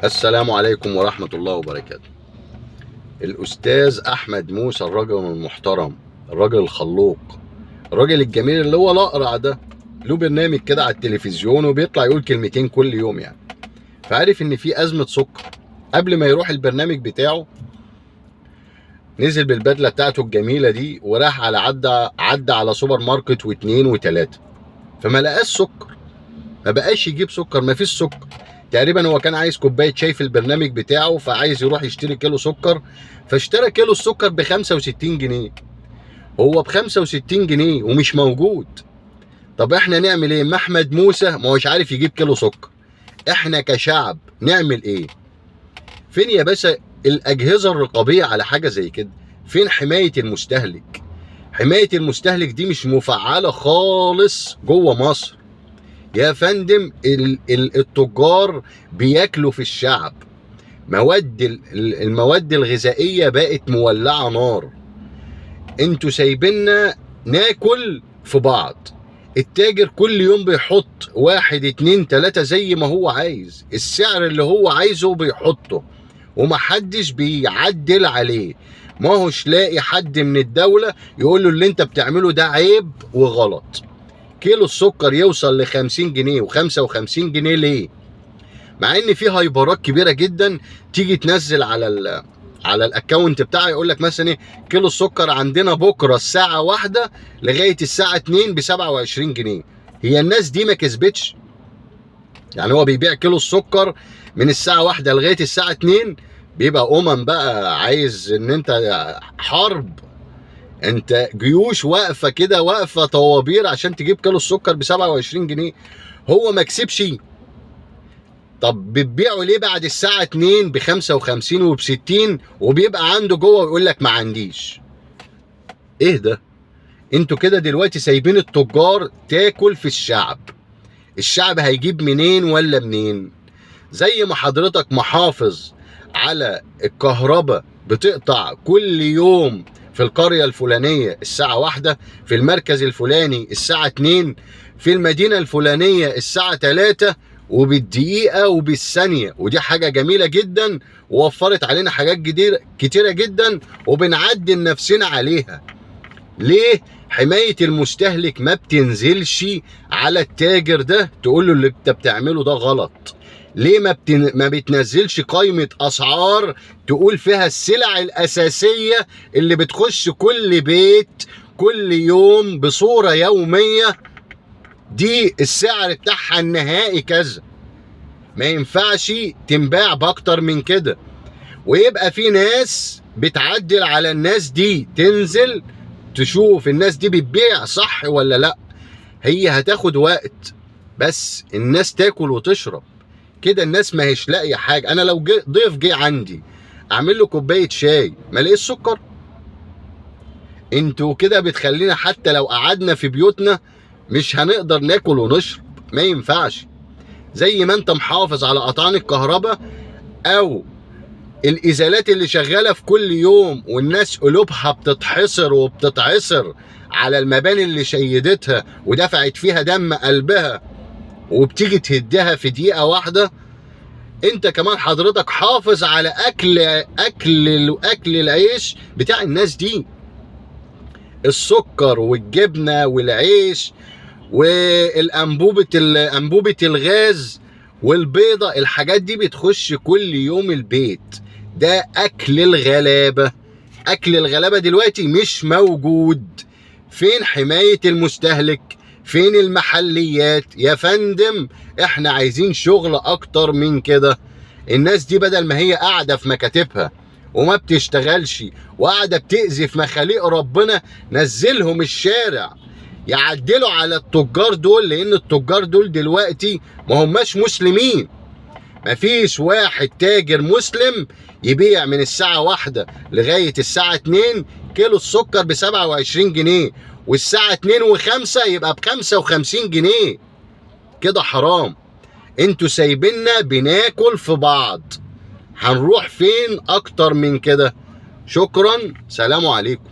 السلام عليكم ورحمة الله وبركاته. الأستاذ أحمد موسى، الراجل المحترم، الراجل الخلوق، الراجل الجميل اللي هو الأقرع ده، له برنامج كده على التلفزيون وبيطلع يقول كلمتين كل يوم يعني. فعارف إن في أزمة سكر. قبل ما يروح البرنامج بتاعه نزل بالبدلة بتاعته الجميلة دي وراح على عدى على سوبر ماركت واتنين وتلاتة، فما لقاش سكر، ما بقاش يجيب سكر، ما فيش سكر. تقريبا هو كان عايز كوبايه شاي في البرنامج بتاعه، فعايز يروح يشتري كيلو سكر، فاشترى كيلو السكر ب 65 جنيه. هو ب 65 جنيه ومش موجود. طب احنا نعمل ايه؟ ما احمد موسى ما هوش عارف يجيب كيلو سكر، احنا كشعب نعمل ايه؟ فين يا باشا الاجهزه الرقابيه على حاجه زي كده؟ فين حمايه المستهلك؟ حمايه المستهلك دي مش مفعله خالص جوه مصر يا فندم. التجار بياكلوا في الشعب. المواد الغذائية بقت مولعة نار. انتوا سايبيننا ناكل في بعض. التاجر كل يوم بيحط 1 2 3 زي ما هو عايز، السعر اللي هو عايزه بيحطه ومحدش بيعدل عليه. ما هوش لاقي حد من الدولة يقول له اللي انت بتعمله ده عيب وغلط. كيلو السكر يوصل ل 50 جنيه و55 جنيه ليه؟ مع ان في هايبرات كبيره جدا تيجي تنزل على الاكونت بتاعي يقول لك مثلا ايه، كيلو السكر عندنا بكره الساعه 1 لغايه الساعه 2 ب 27 جنيه. هي الناس دي ما كسبتش؟ يعني هو بيبيع كيلو السكر من الساعه 1 لغايه الساعه 2، بيبقى بقى عايز ان انت حرب، انت جيوش واقفه كده، واقفه طوابير عشان تجيب كيلو السكر ب 27 جنيه. هو ما كسبش. طب بتبيعه ليه بعد الساعه 2 ب 55 وب 60 وبيبقى عنده جوه ويقول لك ما عنديش؟ ايه ده؟ انتوا كده دلوقتي سايبين التجار تاكل في الشعب. الشعب هيجيب منين ولا منين؟ زي ما حضرتك محافظ على الكهرباء بتقطع كل يوم في القرية الفلانية الساعة 1، في المركز الفلاني الساعة 2، في المدينة الفلانية الساعة 3 وبالدقيقة وبالثانية، ودي حاجة جميلة جدا ووفرت علينا حاجات كتيرة جدا وبنعدل نفسنا عليها. ليه حماية المستهلك ما بتنزلش على التاجر ده تقول له اللي انت بتعمله ده غلط؟ ليه ما بتنزلش قائمة أسعار تقول فيها السلع الأساسية اللي بتخش كل بيت كل يوم بصورة يومية؟ دي السعر بتاعها النهائي كذا، ما ينفعش تنباع بأكتر من كده. ويبقى في ناس بتعدل على الناس دي، تنزل تشوف الناس دي بتبيع صح ولا لا. هي هتاخد وقت بس الناس تاكل وتشرب كده. الناس ما هيش لاقيه حاجه. انا لو ضيف جه عندي اعمل له كوبايه شاي ما الاقيش سكر؟ انتوا كده بتخلينا حتى لو قعدنا في بيوتنا مش هنقدر ناكل ونشرب. ما ينفعش. زي ما انت محافظ على قطعان الكهرباء او الازالات اللي شغاله في كل يوم والناس قلوبها بتتحصر وبتتعصر على المباني اللي شيدتها ودفعت فيها دم قلبها وبتيجي تهدها في دقيقه واحده، انت كمان حضرتك حافظ على اكل العيش بتاع الناس دي. السكر والجبنه والعيش والانبوبه الغاز والبيضه، الحاجات دي بتخش كل يوم البيت. ده اكل الغلابه. اكل الغلابه دلوقتي مش موجود. فين حمايه المستهلك؟ فين المحليات يا فندم؟ احنا عايزين شغل اكتر من كده. الناس دي بدل ما هي قاعده في مكاتبها وما بتشتغلش وقاعده بتأذي في مخاليق ربنا، نزلهم الشارع يعدلوا على التجار دول، لان التجار دول دلوقتي ما هماش مسلمين. مفيش واحد تاجر مسلم يبيع من الساعة 1 لغاية الساعة 2 كيلو السكر ب 27 جنيه، والساعة 2 و5 يبقى ب 55 جنيه. كده حرام. انتوا سايبيننا بناكل في بعض. هنروح فين اكتر من كده؟ شكرا، سلام عليكم.